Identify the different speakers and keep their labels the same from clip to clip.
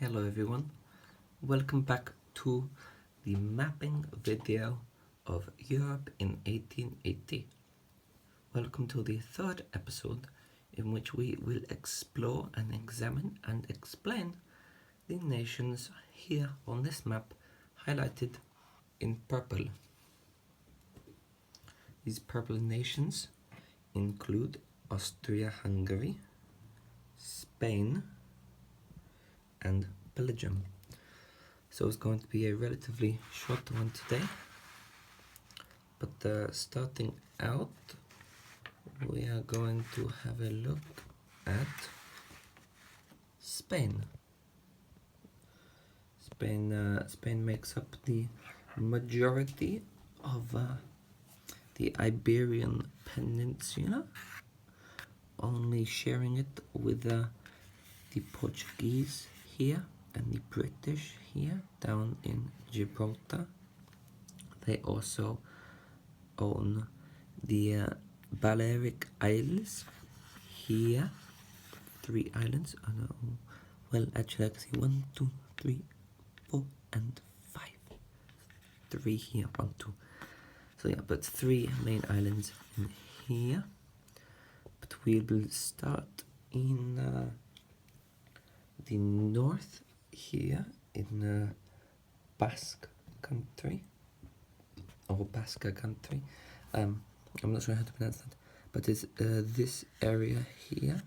Speaker 1: Hello everyone, welcome back to the mapping video of Europe in 1880. Welcome to the third episode in which we will explore and examine and explain the nations here on this map highlighted in purple. These purple nations include Austria Hungary, Spain, and Belgium. So it's going to be a relatively short one today, but starting out we are going to have a look at Spain. Spain makes up the majority of the Iberian Peninsula, only sharing it with the Portuguese here and the British here down in Gibraltar. They also own the Balearic Isles here. 3 islands. Oh no. Well, actually, I can see 1, 2, 3, 4, and 5. 3 here, 1, 2. So yeah, but 3 main islands in here. But we will start in the north here in Basque country or Basque country. I'm not sure how to pronounce that, but it's this area here,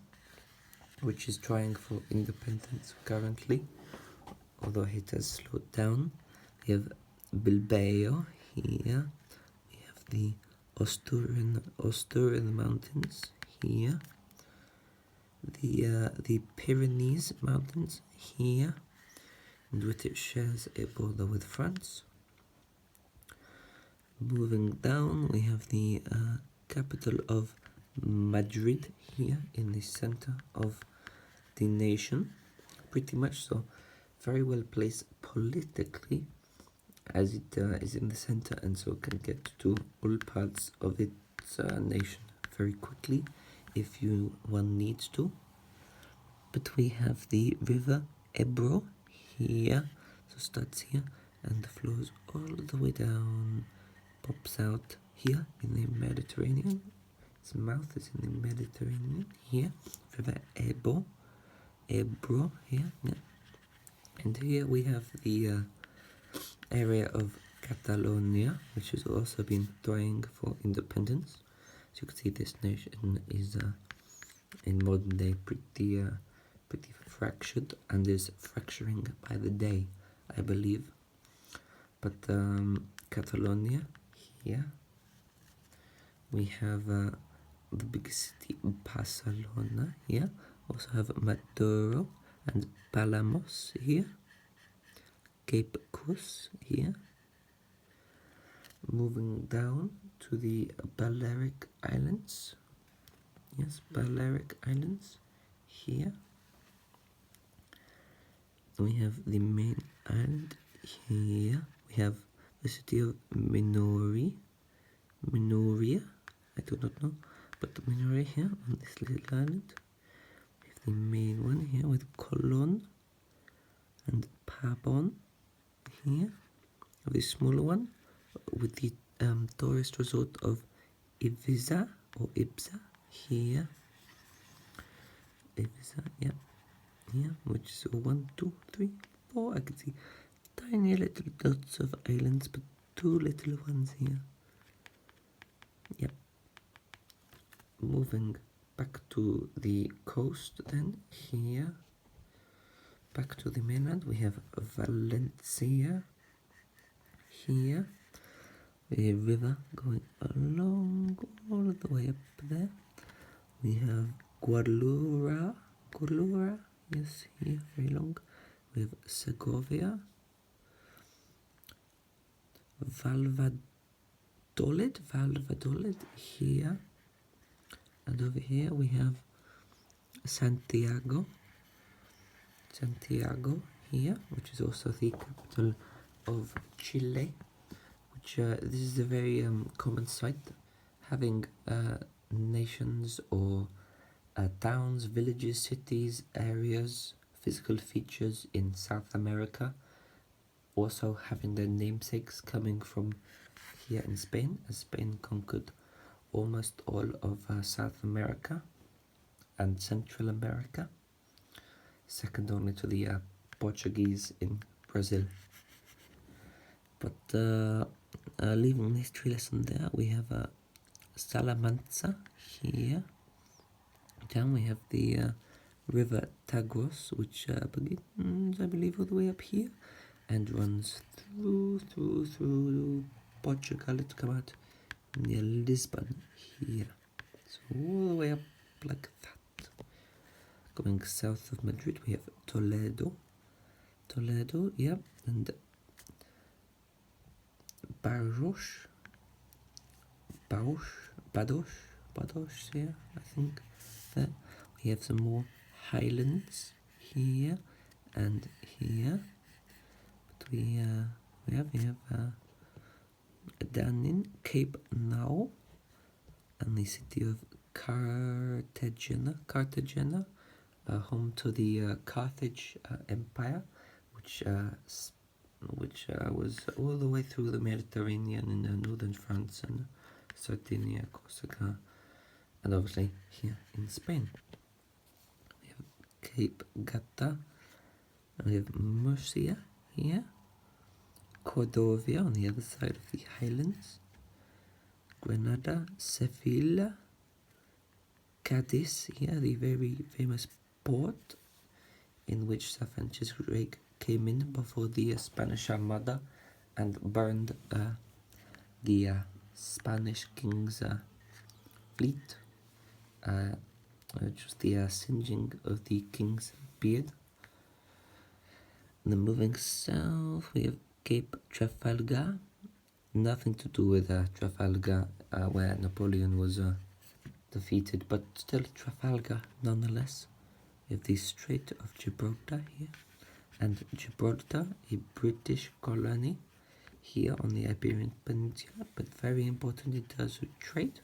Speaker 1: which is trying for independence currently, although it has slowed down. We have Bilbao here. We have the Asturian Mountains here. The Pyrenees Mountains here, and which it shares a border with France. Moving down, we have the capital of Madrid here in the center of the nation, pretty much so, very well placed politically, as it is in the center, and so can get to all parts of its nation very quickly if one needs to. But we have the river Ebro here, so starts here and flows all the way down, pops out here in the Mediterranean. Its mouth is in the Mediterranean here, river Ebro here, yeah. And here we have the area of Catalonia, which has also been trying for independence. As you can see, this nation is in modern day pretty fractured, and is fracturing by the day, I believe. But Catalonia here, we have the big city Barcelona here. Also have Maduro and Palamos here. Cape Cruz here. Moving down to the Balearic Islands. Yes, Balearic Islands here. We have the main island here. We have the city of Minoria, I do not know, but Minoria here on this little island. We have the main one here with Colon and Pabon here. The smaller one with the tourist resort of Ibiza or Ibza here. Ibiza, yeah. Here, which is 1, 2, 3, 4. I can see tiny little dots of islands, but 2 little ones here. Yep. Moving back to the coast then, here. Back to the mainland, we have Valencia here. A river going along all the way up there. We have Guadalura, yes, here, very long. We have Segovia, Valladolid here, and over here we have Santiago here, which is also the capital of Chile, which this is a very common sight, having nations or towns, villages, cities, areas physical features in South America, also having their namesakes coming from here in Spain, as Spain conquered almost all of South America and Central America, second only to the Portuguese in Brazil. But leaving the history lesson there, we have Salamanca here. Down we have the river Tagus, which begins, I believe, all the way up here and runs through Portugal to come out near Lisbon here. So all the way up like that. Going south of Madrid, we have Toledo, yeah, and Bados, yeah, I think. There we have some more highlands here and here. But we have down in Cape Now and the city of Cartagena, home to the Carthage Empire, which was all the way through the Mediterranean in northern France and Sardinia, Corsica, and obviously here in Spain. We have Cape Gata, and we have Murcia here, Cordovia on the other side of the highlands, Granada, Seville, Cadiz here, the very famous port in which Sir Francis Drake came in before the Spanish Armada and burned the Spanish king's fleet, which was the singeing of the king's beard. And then moving south, we have Cape Trafalgar. Nothing to do with Trafalgar, where Napoleon was defeated, but still Trafalgar nonetheless. We have the Strait of Gibraltar here, and Gibraltar, a British colony here on the Iberian Peninsula, but very important in terms of trade.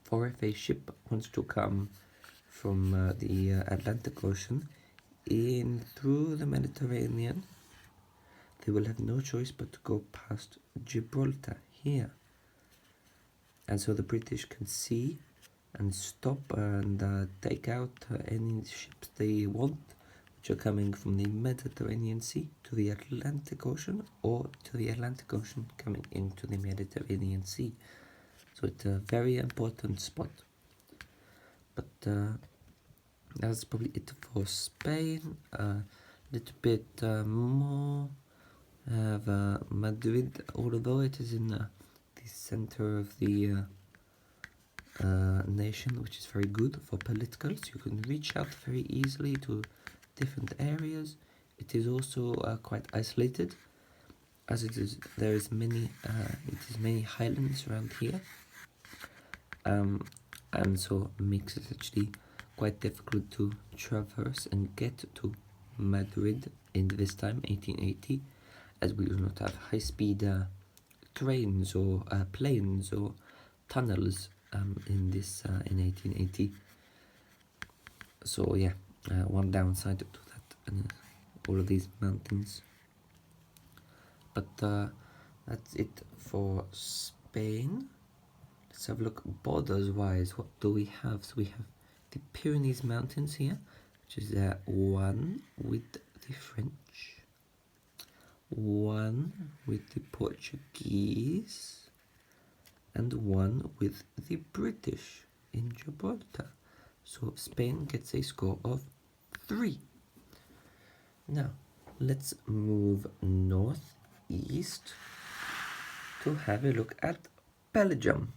Speaker 1: For if a ship wants to come from the Atlantic Ocean in through the Mediterranean, they will have no choice but to go past Gibraltar here. And so the British can see and stop and take out any ships they want, which are coming from the Mediterranean Sea to the Atlantic Ocean, or to the Atlantic Ocean coming into the Mediterranean Sea. So it's a very important spot. But that's probably it for Spain. A little bit more of Madrid, although it is in the center of the nation, which is very good for political, so you can reach out very easily to different areas. It is also quite isolated, as there is many highlands around here, and so it makes it actually quite difficult to traverse and get to Madrid in this time, 1880, as we do not have high-speed trains or planes or tunnels in 1880. So yeah, one downside to that, and all of these mountains. But that's it for Spain. Let's have a look borders wise. What do we have? So we have the Pyrenees Mountains here, which is one with the French, one with the Portuguese, and one with the British in Gibraltar. So Spain gets a score of 3. Now let's move northeast to have a look at Belgium.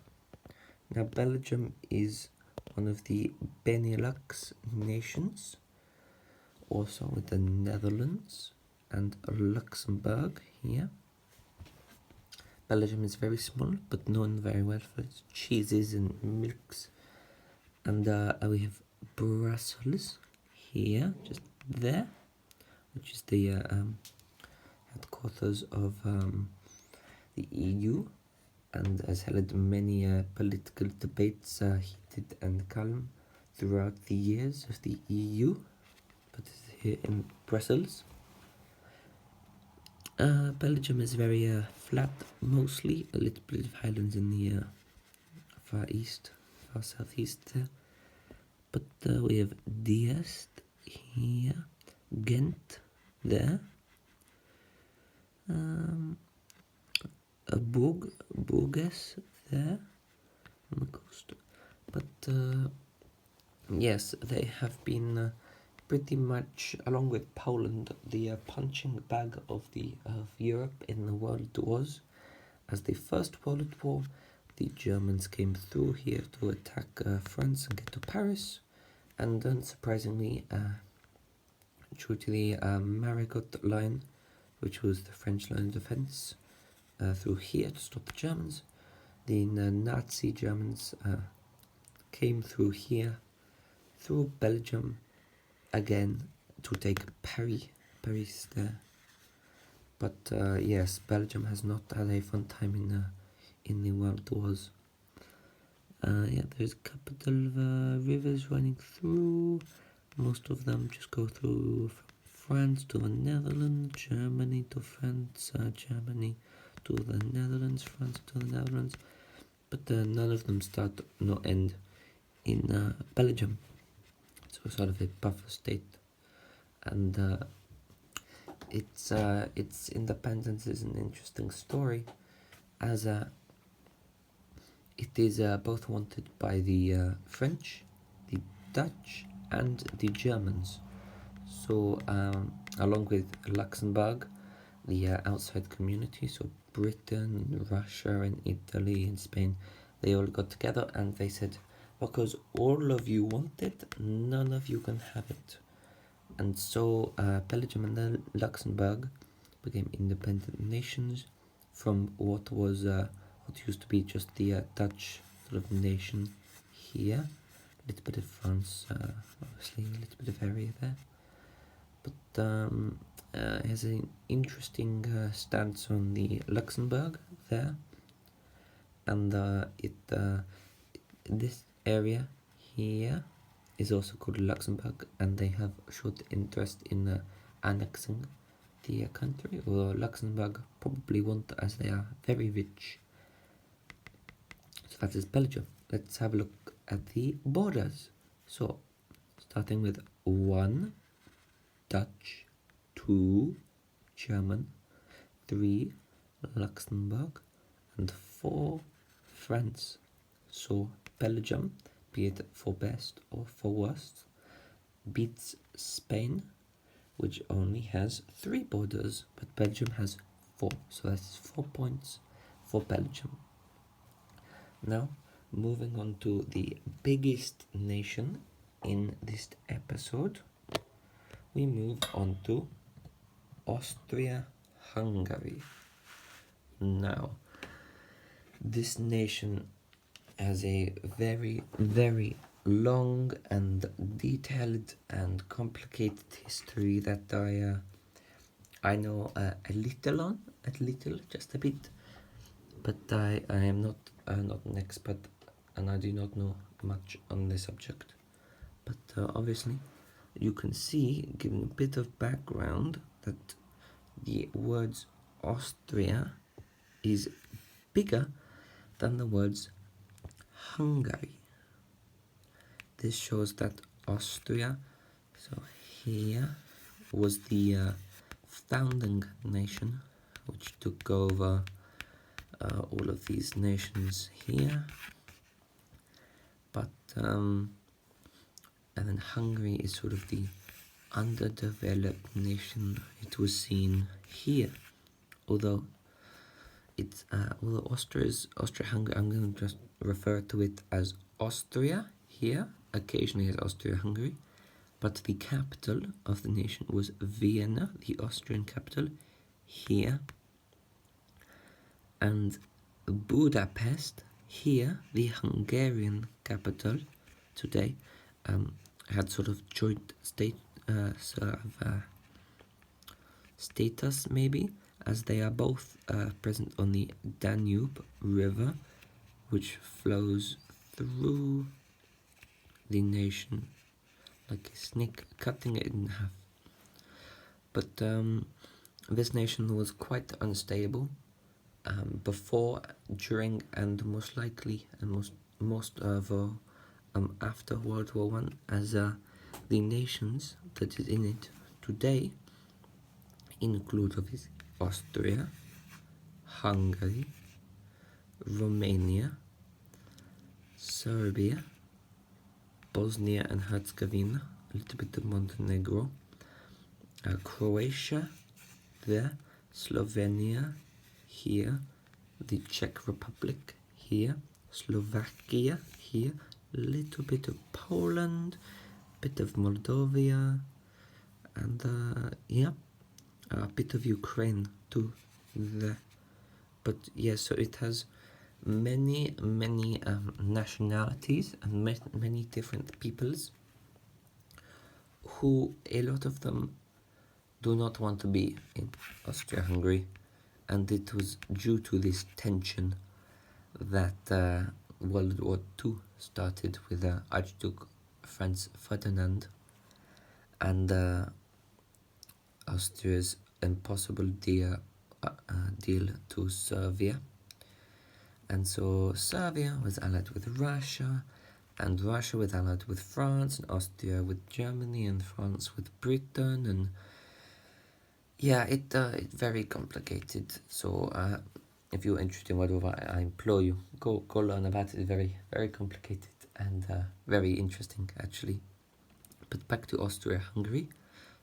Speaker 1: Now Belgium is one of the Benelux nations, also with the Netherlands and Luxembourg here. Belgium is very small, but known very well for its cheeses and milks. And we have Brussels here, just there, which is the headquarters of the EU, and has held many political debates, heated and calm, throughout the years of the EU. But here in Brussels. Belgium is very flat, mostly a little bit of highlands in the far east, far southeast there. But we have Diest here, Ghent there, Bourges there on the coast. But yes, they have been pretty much, along with Poland, the punching bag of Europe in the World Wars. As the First World War, the Germans came through here to attack France and get to Paris, and unsurprisingly, due to the Marigot line, which was the French line of defense, through here to stop the Germans, the Nazi Germans came through here, through Belgium, again to take Paris there. But yes, Belgium has not had a fun time in the World Wars. Yeah, there's a couple of rivers running through. Most of them just go through from France to the Netherlands, Germany to France, Germany to the Netherlands, France to the Netherlands. But none of them start nor end in Belgium. So sort of a buffer state, and its independence is an interesting story, as it is both wanted by the French, the Dutch, and the Germans. So along with Luxembourg, the outside community, so Britain, Russia, and Italy, and Spain, they all got together and they said, because all of you want it, none of you can have it. And so Belgium and Luxembourg became independent nations from what was what used to be just the Dutch sort of nation here. A little bit of France, obviously, a little bit of area there. But it has an interesting stance on the Luxembourg there, and this area here is also called Luxembourg, and they have showed interest in annexing the country, or Luxembourg probably won't, as they are very rich. So that is Belgium. Let's have a look at the borders. So, starting with 1 Dutch, 2 German, 3 Luxembourg, and 4 France. So Belgium, be it for best or for worst, beats Spain, which only has 3 borders, but Belgium has 4, so that's 4 points for Belgium. Now, moving on to the biggest nation in this episode, we move on to Austria Hungary. Now, this nation has a very, very long and detailed and complicated history that I know a little, just a bit, but I am not an expert, and I do not know much on the subject. But obviously, you can see, given a bit of background, that the words Austria is bigger than the words Hungary. This shows that Austria, so here, was the founding nation, which took over all of these nations here. But and then Hungary is sort of the underdeveloped nation. It was seen here, although it's Austria-Hungary. I'm going to just refer to it as Austria here, occasionally as Austria-Hungary, but the capital of the nation was Vienna, the Austrian capital, here, and Budapest, here, the Hungarian capital today, had sort of joint status, maybe, as they are both present on the Danube River, which flows through the nation like a snake, cutting it in half. but this nation was quite unstable before, during, and most likely, and most of after World War One, as the nations that is in it today include obviously Austria, Hungary, Romania, Serbia, Bosnia and Herzegovina, a little bit of Montenegro, Croatia, there, Slovenia, here, the Czech Republic, here, Slovakia, here, a little bit of Poland, bit of Moldova, and yeah, a bit of Ukraine too there. But yeah, so it has many nationalities and many different peoples who, a lot of them, do not want to be in Austria-Hungary, and it was due to this tension that World War II started with Archduke Franz Ferdinand and Austria's impossible deal to Serbia. And so Serbia was allied with Russia, and Russia was allied with France, and Austria with Germany, and France with Britain, and yeah, it's very complicated. So if you're interested in World War I, I implore you, go learn about it. It's very complicated and very interesting actually. But back to Austria-Hungary.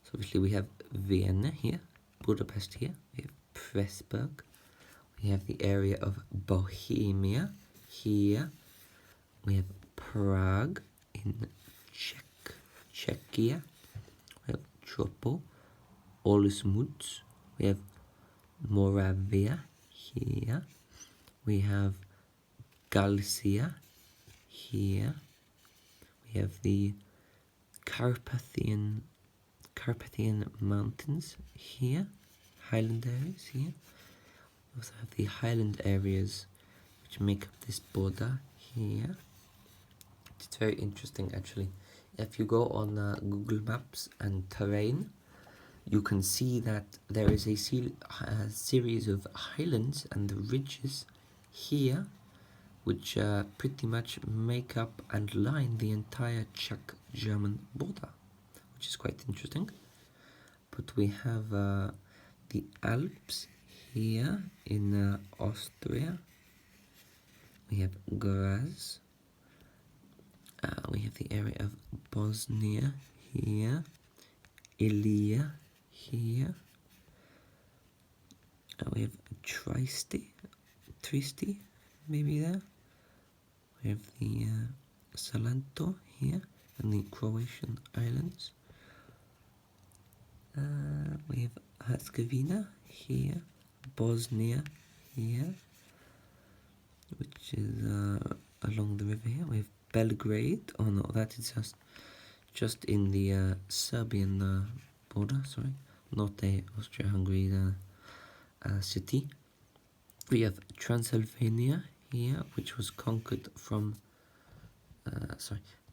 Speaker 1: So obviously we have Vienna here, Budapest here, we have Pressburg, we have the area of Bohemia here, we have Prague in Czechia, we have Tropo, Olesmutz, we have Moravia here, we have Galicia here, we have the Carpathian Mountains here, highland areas here. We also have the highland areas which make up this border here. It's very interesting actually. If you go on Google Maps and terrain, you can see that there is a series of highlands and ridges here which pretty much make up and line the entire Czech-German border, which is quite interesting. But we have the Alps here in Austria, we have Graz, we have the area of Bosnia here, Ilia here, we have Trieste maybe there, we have the Salento here and the Croatian islands, we have Herzegovina here, Bosnia here, which is along the river here. We have Belgrade. Oh no, that is just in the Serbian border. Sorry, not a Austria-Hungary city. We have Transylvania here, which was conquered from.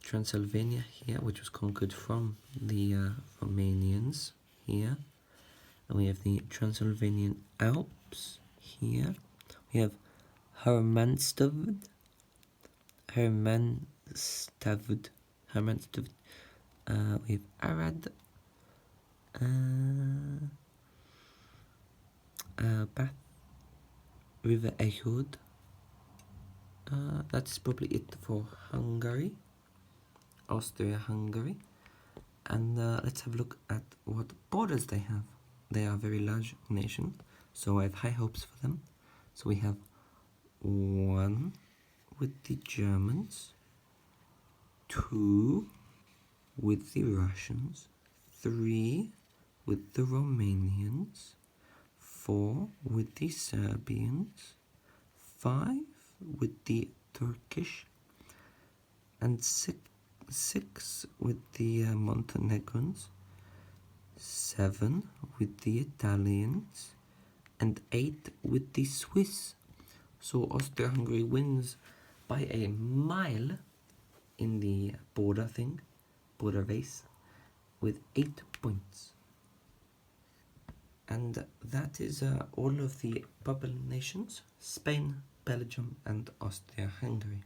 Speaker 1: Transylvania here, which was conquered from the Romanians here. And we have the Transylvanian Alps here. We have Hermanstavd. We have Arad. Bath. River Ehud. That's probably it for Hungary. Austria-Hungary. And let's have a look at what borders they have. They are a very large nation, so I have high hopes for them. So we have 1 with the Germans, 2 with the Russians, 3 with the Romanians, 4 with the Serbians, 5 with the Turkish, and 6 with the Montenegrins, 7 with the Italians, and 8 with the Swiss. So Austria-Hungary wins by a mile in the border race, with 8 points. And that is all of the bubble nations: Spain, Belgium, and Austria Hungary.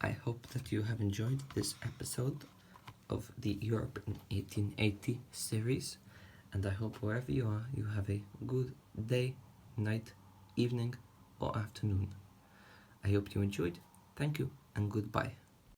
Speaker 1: I hope that you have enjoyed this episode of the Europe in 1880 series, and I hope wherever you are, you have a good day, night, evening, or afternoon. I hope you enjoyed. Thank you, and goodbye.